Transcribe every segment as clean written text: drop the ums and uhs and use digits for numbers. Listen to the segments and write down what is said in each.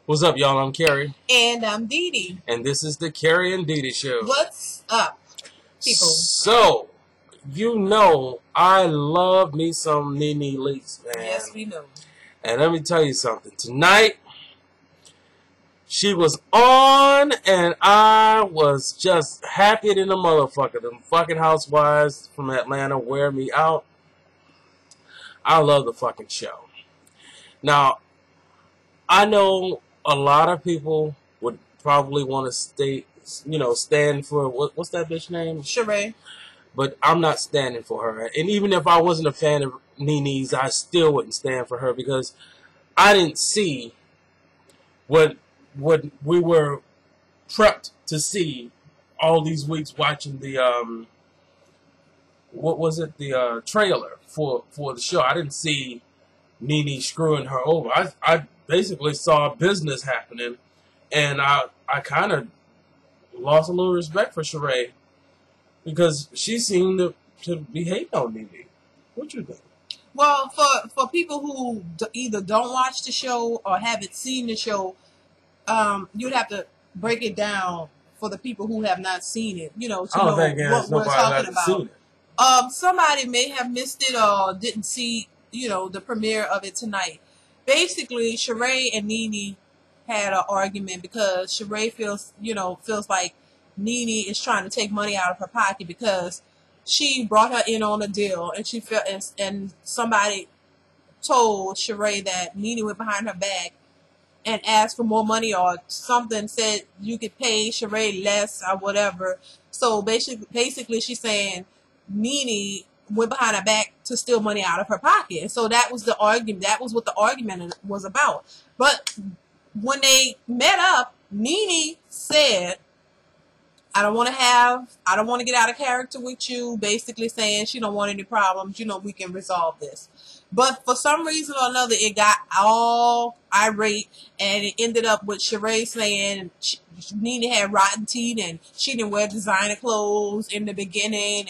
What's up, y'all? I'm Kerry. And I'm Dee Dee. And this is the Kerry and Dee Dee Show. What's up, people? So, you know, I love me some Nene Leakes, man. Yes, we know. And let me tell you something. Tonight, she was on, and I was just happy than a motherfucker. Them fucking housewives from Atlanta wear me out. I love the fucking show. Now, I know a lot of people would probably want to stand for, what's that bitch name? Sheree. But I'm not standing for her. And even if I wasn't a fan of Nene's, I still wouldn't stand for her because I didn't see what we were prepped to see all these weeks watching the, the trailer for the show. I didn't see Nene screwing her over. I basically saw business happening, and I kind of lost a little respect for Sheree because she seemed to be hating on Nene. What you think? Well, for people who either don't watch the show or haven't seen the show, you'd have to break it down for the people who have not seen it, to know what we're talking about. Somebody may have missed it or didn't see, the premiere of it tonight. Basically, Sheree and Nene had an argument because Sheree feels like Nene is trying to take money out of her pocket because she brought her in on a deal, and she felt and somebody told Sheree that Nene went behind her back and asked for more money or something, said you could pay Sheree less or whatever. So basically she's saying Nene went behind her back to steal money out of her pocket. So that was the argument. That was what the argument was about. But when they met up, Nene said, I don't want to get out of character with you, basically saying she don't want any problems. We can resolve this. But for some reason or another, it got all irate, and it ended up with Sheree saying Nene had rotten teeth and she didn't wear designer clothes in the beginning,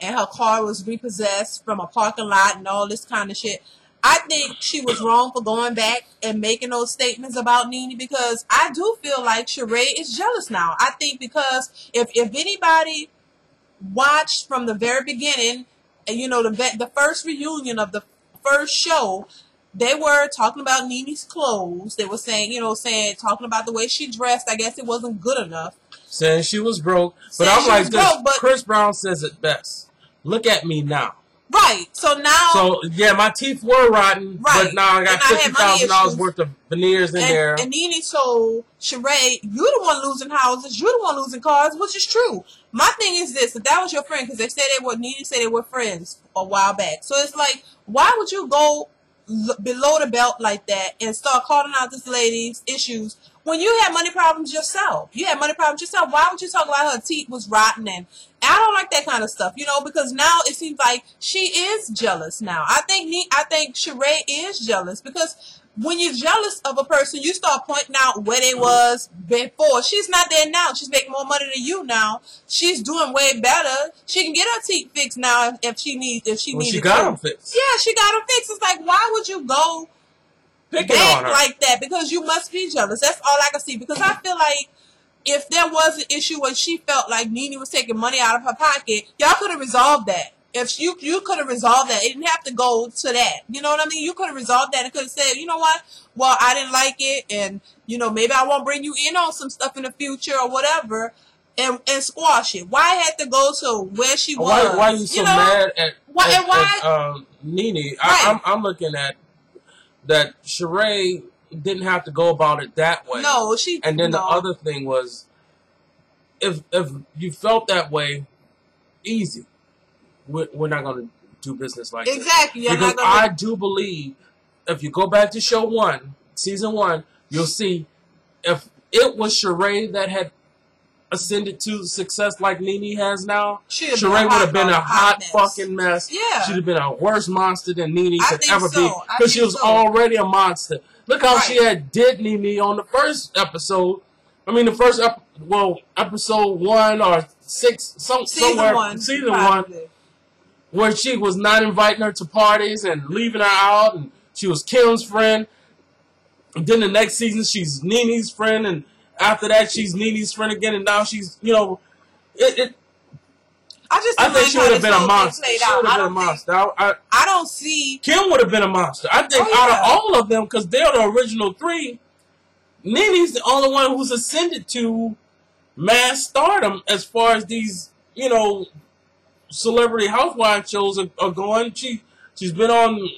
and her car was repossessed from a parking lot and all this kind of shit. I think she was wrong for going back and making those statements about Nene because I do feel like Sheree is jealous now. I think because if anybody watched from the very beginning, the first reunion of the first show, they were talking about Nene's clothes. They were saying, talking about the way she dressed. I guess it wasn't good enough. Saying she was broke. But I'm like this. Chris Brown says it best. Look at me now. Right. So now. So yeah, my teeth were rotten. Right. But now I got $50,000 worth of veneers in there. And Nene told Sheree, "You the one losing houses. You the one losing cars," which is true. My thing is this: if that was your friend, because they said Nene said they were friends a while back. So it's like, why would you go below the belt like that and start calling out this lady's issues when you had money problems yourself? You had money problems yourself. Why would you talk about her teeth was rotten? And I don't like that kind of stuff, because now it seems like she is jealous now. I think Sheree is jealous because when you're jealous of a person, you start pointing out where they was before. She's not there now. She's making more money than you now. She's doing way better. She can get her teeth fixed now if she needs. She got them fixed. Yeah, she got them fixed. It's like, why would you go picking on her like that? Because you must be jealous. That's all I can see. Because I feel like if there was an issue where she felt like Nene was taking money out of her pocket, y'all could have resolved that. If you could have resolved that, it didn't have to go to that. You know what I mean? You could have resolved that and could have said, you know what? Well, I didn't like it, and maybe I won't bring you in on some stuff in the future or whatever, and squash it. Why had to go to where she was? Why are you so mad at Nene? Right. I'm looking at that Sheree didn't have to go about it that way. No, And then the other thing was, if you felt that way, easy. We're not going to do business like exactly. That. Because I do believe if you go back to show 1, season 1, you'll see if it was Sheree that had ascended to success like Nene has now, Sheree would have been a hot fucking mess. Yeah. She'd have been a worse monster than Nene could ever be. Because she was already a monster. Look how she had did Nene on the first episode. I mean, episode 1 or 6, season 1. Where she was not inviting her to parties and leaving her out, and she was Kim's friend. And then the next season, she's Nene's friend, and after that, she's Nene's friend again, and now she's, you know, I think she would have been a monster. She would have been a monster. I don't see... Kim would have been a monster. I think out of all of them, because they're the original three, Nene's the only one who's ascended to mass stardom as far as these, you know, celebrity housewife shows are going. She's been on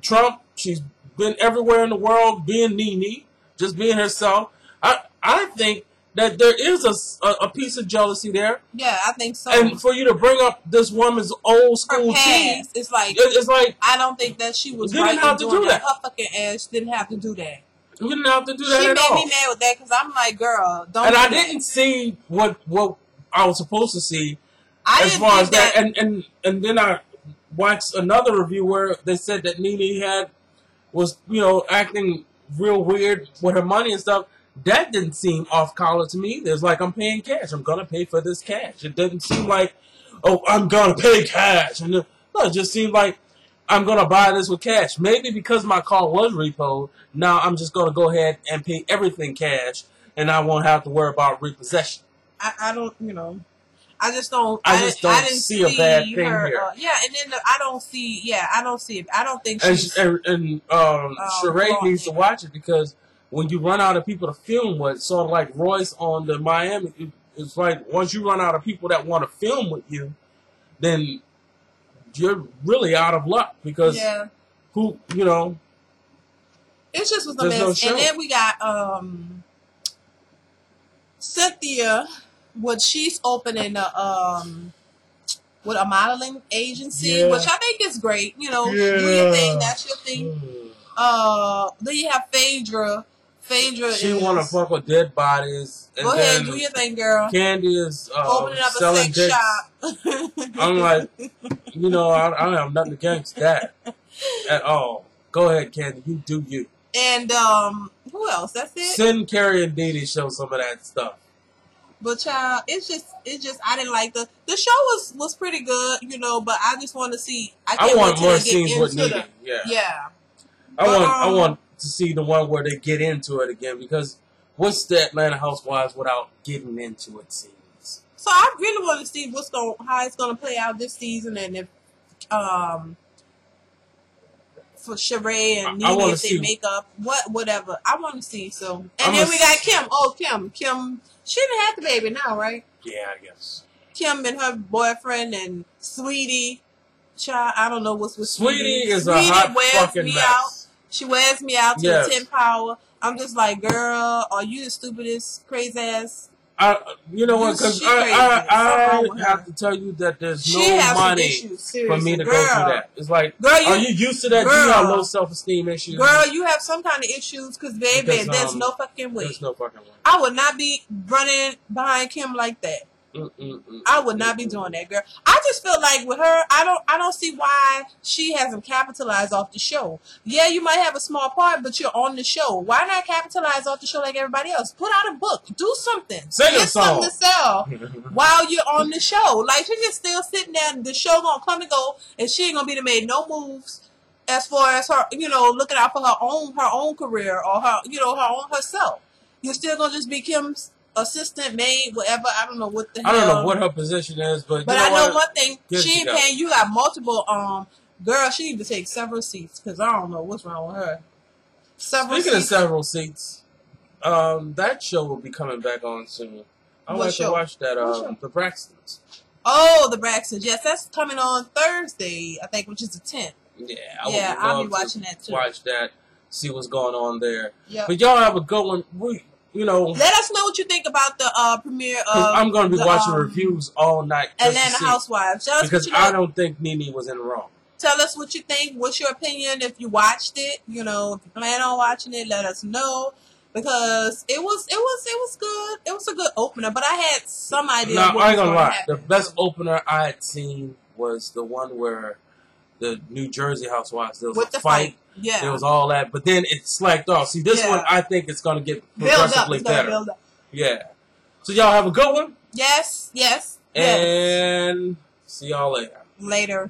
Trump. She's been everywhere in the world being Nene, just being herself. I think that there is a piece of jealousy there. Yeah, I think so. And for you to bring up this woman's old school tea, it's like I don't think that she was right in doing that. Her fucking ass didn't have to do that. You didn't have to do that at all. She made me mad with that because I'm like, girl, don't. And do I that. didn't see what I was supposed to see as far as that. And then I watched another review where they said that Nene was, you know, acting real weird with her money and stuff. That didn't seem off color to me. It's like, I'm paying cash. I'm going to pay for this cash. It didn't seem like, oh, I'm going to pay cash. And no, it just seemed like, I'm going to buy this with cash. Maybe because my car was repoed, now I'm just going to go ahead and pay everything cash, and I won't have to worry about repossession. I don't, you know, I just don't. I didn't see a bad thing here. And then I don't see it. I don't think she's... And Sheree needs to watch it, because when you run out of people to film with, sort of like Royce on the Miami, it's like once you run out of people that want to film with you, then you're really out of luck, because who, you know, it's just was a mess. And then we got Cynthia, she's opening with a modeling agency, which I think is great. You know, do your thing, that's your thing. Then you have Phaedra. She want to fuck with dead bodies. And go ahead, do your thing, girl. Candy is opening up a sex shop. I'm like, you know, I don't have nothing against that at all. Go ahead, Candy, you do you. And who else? That's it. Send Kerry and Dee Dee show some of that stuff. But child, it's just I didn't like the show was pretty good, you know. But I just want to see. I want more scenes with Dee Dee. Yeah. I want to see the one where they get into it again, because what's the Atlanta Housewives without getting into it scenes? So I really want to see how it's gonna play out this season, and if for Sheree and Nene, if they make up whatever. I want to see. So then we got Kim. Oh, Kim. She didn't have the baby now, right? Yeah, I guess. Kim and her boyfriend and Sweetie. Child, I don't know what's with Sweetie. Is a hot fucking mess. Out. She wears me out to the 10 power. I'm just like, girl, are you the stupidest, crazy ass? You know what? Because I have to tell you that there's no money for me to go through that. It's like, girl, are you used to that? Do you have low self-esteem issues? Girl, you have some kind of issues, because baby, there's no fucking way. There's no fucking way. I would not be running behind Kim like that. I would not be doing that, girl. I just feel like with her, I don't see why she hasn't capitalized off the show. Yeah, you might have a small part, but you're on the show. Why not capitalize off the show like everybody else? Put out a book, do something, get something to sell while you're on the show. Like, she's just still sitting there, and the show gonna come and go, and she ain't gonna be made no moves as far as her, you know, looking out for her own career, or her, you know, her own herself. You're still gonna just be Kim's assistant, maid, whatever. I don't know what the hell. I don't know what her position is, but I know one thing. She ain't paying. You got multiple. Girl, she need to take several seats, because I don't know what's wrong with her. Speaking of several seats, that show will be coming back on soon. I want to watch that. The Braxtons. Oh, the Braxtons. Yes, that's coming on Thursday, I think, which is the 10th. Yeah, I'll be watching that too. Watch that. See what's going on there. Yep. But y'all have a good one. You know, let us know what you think about the premiere of. I'm going to be watching reviews all night. Atlanta Housewives. Because I don't think Nene was in the wrong. Tell us what you think. What's your opinion if you watched it? You know, if you plan on watching it, let us know, because it was good. It was a good opener, but I had some idea. No, I ain't gonna lie. The best opener I had seen was the one where the New Jersey Housewives, there was a fight. Yeah. There was all that, but then it slacked off. See, this one, I think it's going to get progressively better. Build up. Yeah. So y'all have a good one. Yes. And see y'all later. Later.